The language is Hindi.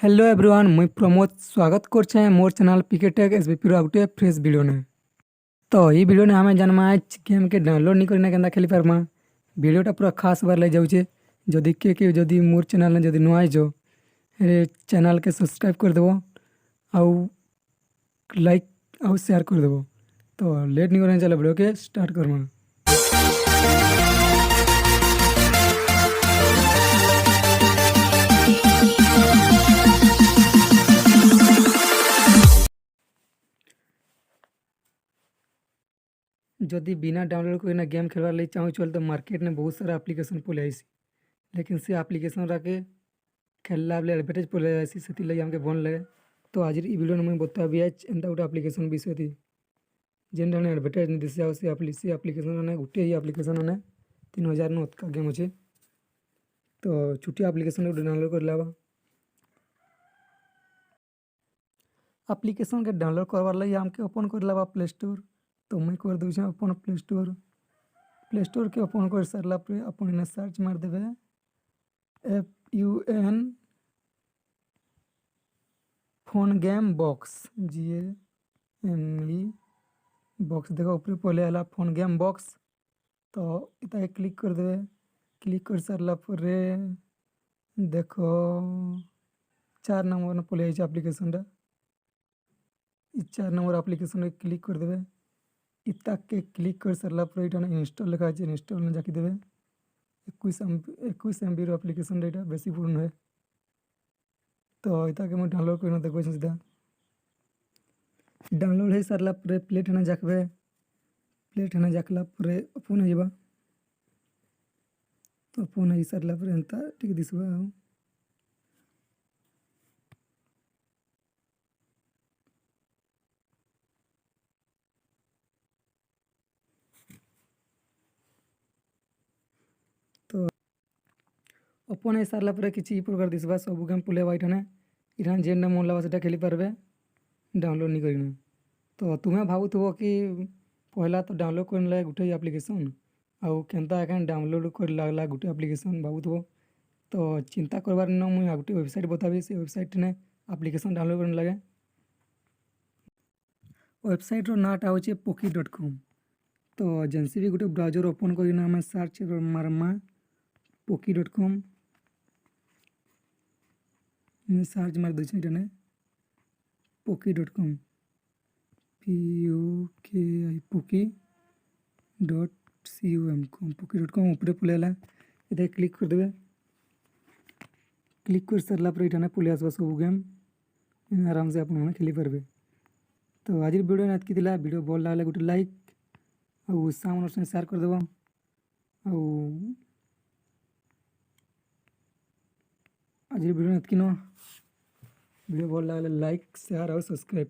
हेलो एवरीवन मुई प्रमोद स्वागत करछे मोर चैनल पिकेटेक एसबीपी रो गुटे फ्रेश वीडियो ने। तो ये वीडियो ने हमें जानमा गेम के डाउनलोड नहीं करना केंदा खेली पारमा। वीडियोटा पूरा खास बार लग जाउछे। जदि के जदि मोर चैनल ने जदि नुआ आइजो चैनल के सब्सक्राइब कर देबो आउ लाइक आउ शेयर कर देबो। तो लेट नहीं करना चलो वीडियो के स्टार्ट करमा। जदि बिना डाउनलोड करना गेम खेलवार लगी चाहूँ चल तो मार्केट में बहुत सारा आप्लिकेसन पड़े आइसी, लेकिन से आप्लिकेसन राके खेलला बेले एडभार्टाइज पड़े आइसी से लगे हमके भल लगे। तो आज वीडियो में मुझे बताबी आज एंता गोटे आप्लिकेसन विषय थी जेनटा एडभार्टाइज नहीं दिशा से आप्लिकेसन गोटे ही आप्लिकेसन 3000 उत्का गेम अच्छे। तो छुट्टी आप्लिकेसन डाउनलोड कर लावा। आप्लिकेसन के डाउनलोड करवार लगी हमके ओपन कर लावा प्ले स्टोर। तो मैं कर दूँ ओपन प्ले स्टोर के ओपन कर सारा पर अपन सर्च मार देवे FUN phone game box GAME box देखो ऊपर पहले आला फोन गेम बॉक्स। तो इतना क्लिक कर देवे। क्लिक कर सारा पर देखो 4 नंबर पहले आई आप्लिकेसन 4 नंबर आप्लिकेसन क्लिक कर देवे। इतना के क्लिक कर सारा पर ये इंस्टॉल लिखा है इंस्टॉल में जाके देवे। 21 MB आप्लिकेसन ये बेसी पूर्ण है। तो इतना के मैं डाउनलोड करना देखो सीधा डाउनलोड है सारा पर प्ले ठेना जाकबे। प्ले ठेना जाकला पर ओपन हो तो ओपन हो सारा पर एंता ठीक दिसबा। तो ओपन हो सारा पर किसी प्रकार दिसबा सब गेम प्ले वाइट है इरा जेन मन लगा से खेली पारबे डाउनलोड नहीं करना। तो तुम्हें भावुथबो कि पहला तो डाउनलोड करने लगे गोटे आप्लिकेसन आउ केनता एखान डाउनलोड कर लागला गोटे आप्लिकेसन भावुथबो। तो चिंता करवार न मुझे गोटे वेबसाइट बताबी से वेबसाइट ने आप्लिकेसन डाउनलोड करने लगे। वेबसाइट रो नाटा होचे poki.com। तो जेनसी भी गोटे ब्राउजर ओपन करना आम सर्च मारमा poki.com सर्च मार दूसरे इटने poki.com poki.com ऊपर पुलेला इधर क्लिक कर देवे। क्लिक कर सारा पर इठाने पुले आसबा सब गेम आराम से अपन खेली पारबे। तो आज वीडियो ने एतकी थिला। वीडियो भल लागले गोटे लाइक और सामने शेयर कर देबो और आज वीडियो एतकी न वीडियो भल लागले लाइक शेयर और सब्सक्राइब।